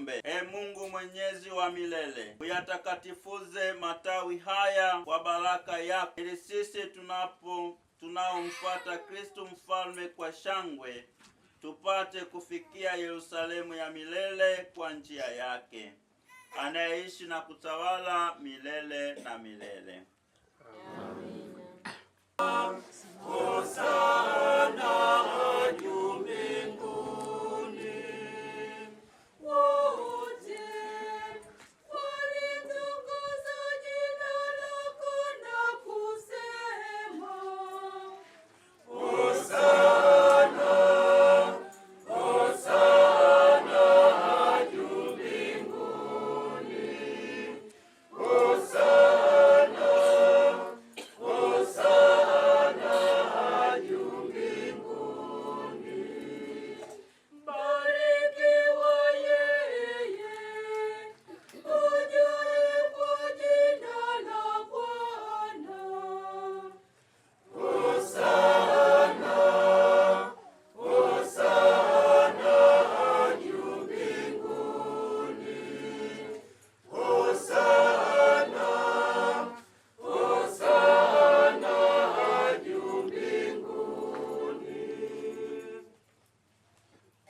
Tuombe. Mungu mwenyezi wa milele, uyatakatifuze matawi haya kwa baraka yako, ili sisi tunaomfuata Kristo mfalme kwa shangwe tupate kufikia Yerusalemu ya milele kwa njia yake, anayeishi na kutawala milele na milele. Amina.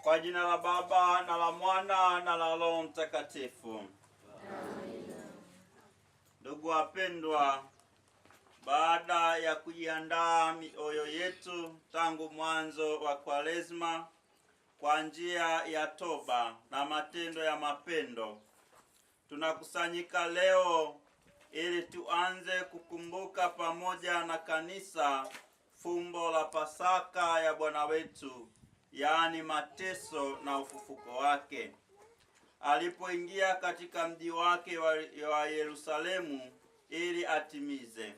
Kwa jina la Baba na la Mwana na la Roho Mtakatifu. Amina. Ndugu wapendwa, baada ya kujiandaa mioyo yetu tangu mwanzo wa Kwaresma kwa njia ya toba na matendo ya mapendo, tunakusanyika leo ili tuanze kukumbuka pamoja na kanisa fumbo la Pasaka ya Bwana wetu, yaani mateso na ufufuko wake, alipoingia katika mji wake wa Yerusalemu ili atimize.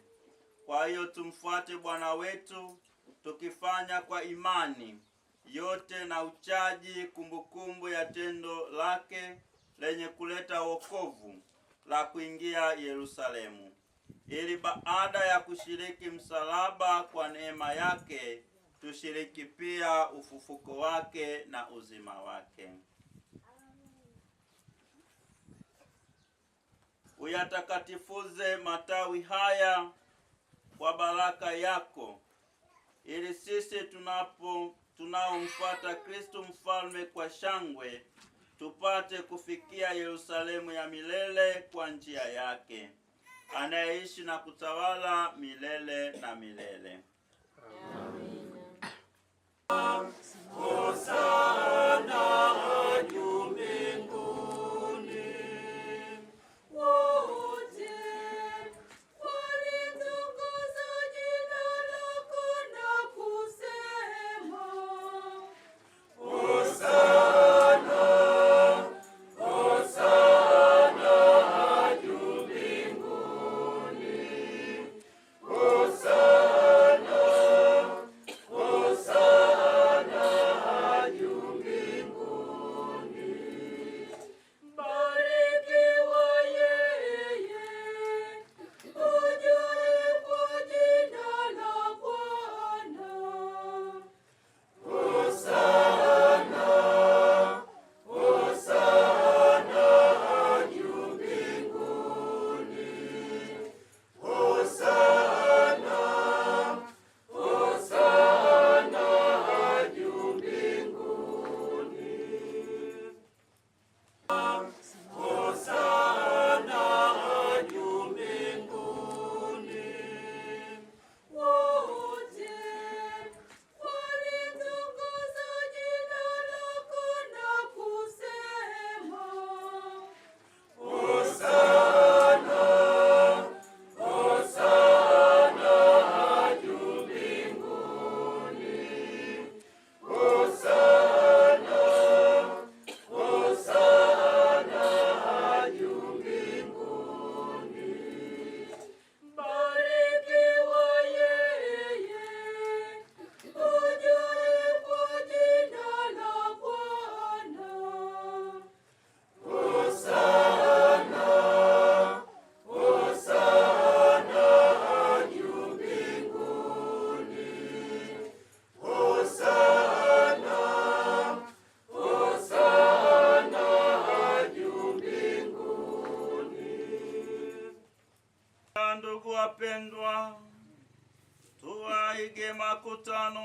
Kwa hiyo tumfuate Bwana wetu tukifanya kwa imani yote na uchaji kumbukumbu ya tendo lake lenye kuleta wokovu la kuingia Yerusalemu, ili baada ya kushiriki msalaba kwa neema yake tushiriki pia ufufuko wake na uzima wake. Uyatakatifuze matawi haya kwa baraka yako, ili sisi tunaomfuata Kristo mfalme kwa shangwe tupate kufikia Yerusalemu ya milele kwa njia yake, anayeishi na kutawala milele na milele. Amina. Hosana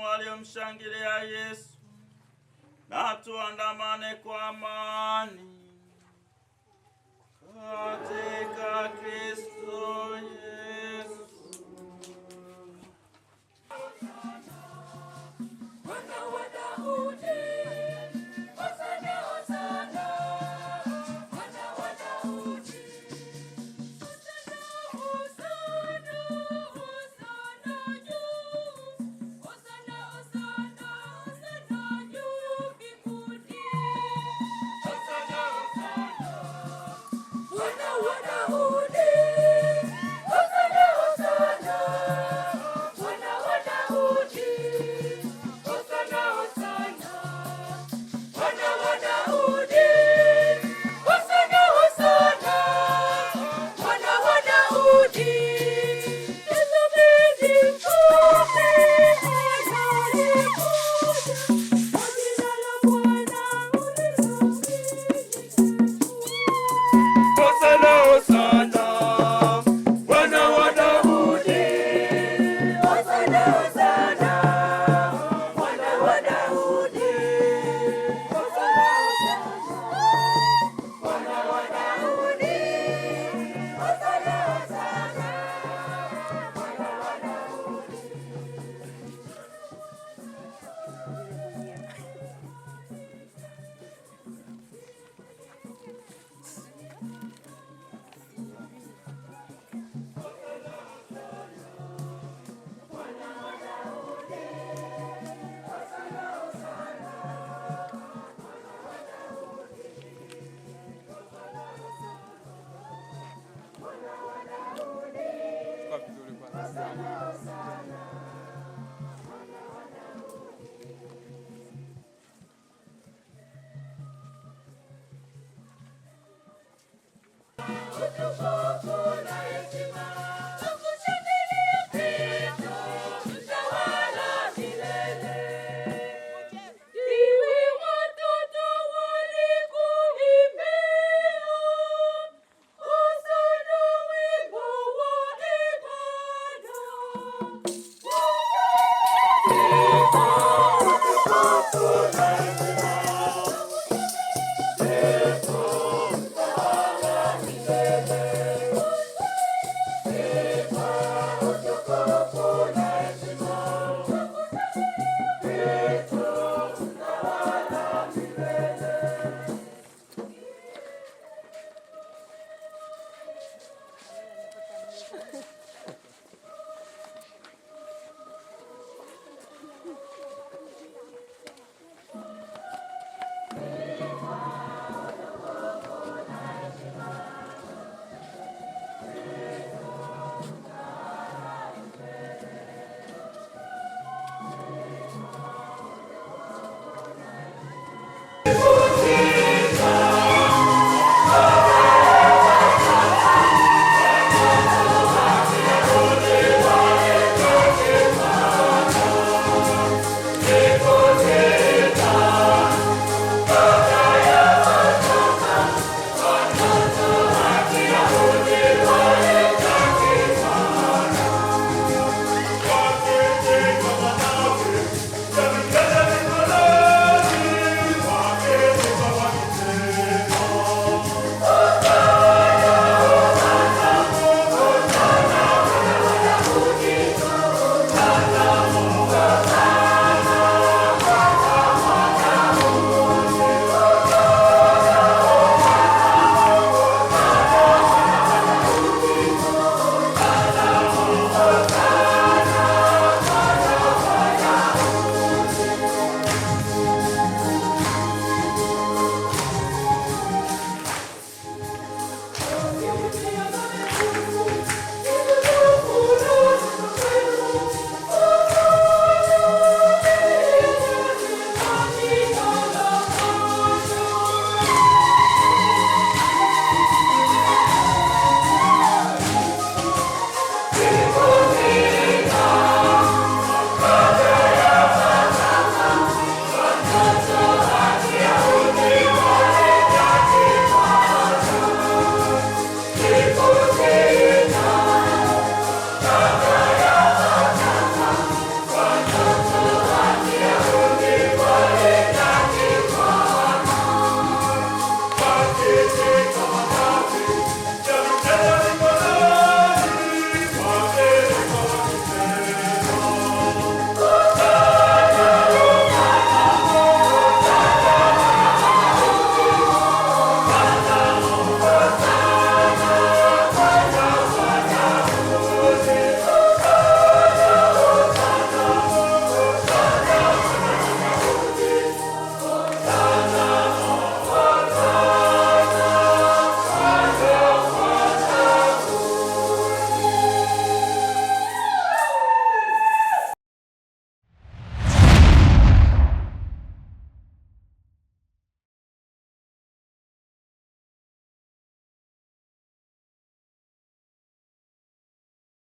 waliomshangilia Yesu, na tuandamane kwa amani katika Kristo Yesu. Mwana wa Daudi, Hosana, Hosana. Mwana wa Daudi, Hosana, Hosana, Hosana juu. Hosana, Hosana, Hosana juu mbinguni. Hosana, Hosana. Mwana wa Daudi, Hosana, Hosana. Mwana wa Daudi, Hosana, Hosana. Mwana wa Daudi, Hosana, Hosana. Mwana wa Daudi, Yesu mtukufu anayekuja. Kwa jina la Bwana Hosana, Hosana, Mwana wa Daudi. Hosana, Hosana. Mwana wa Daudi, Hosana, Hosana. Mwana wa Daudi, Hosana, Hosana. Mwana wa Daudi. Utukufu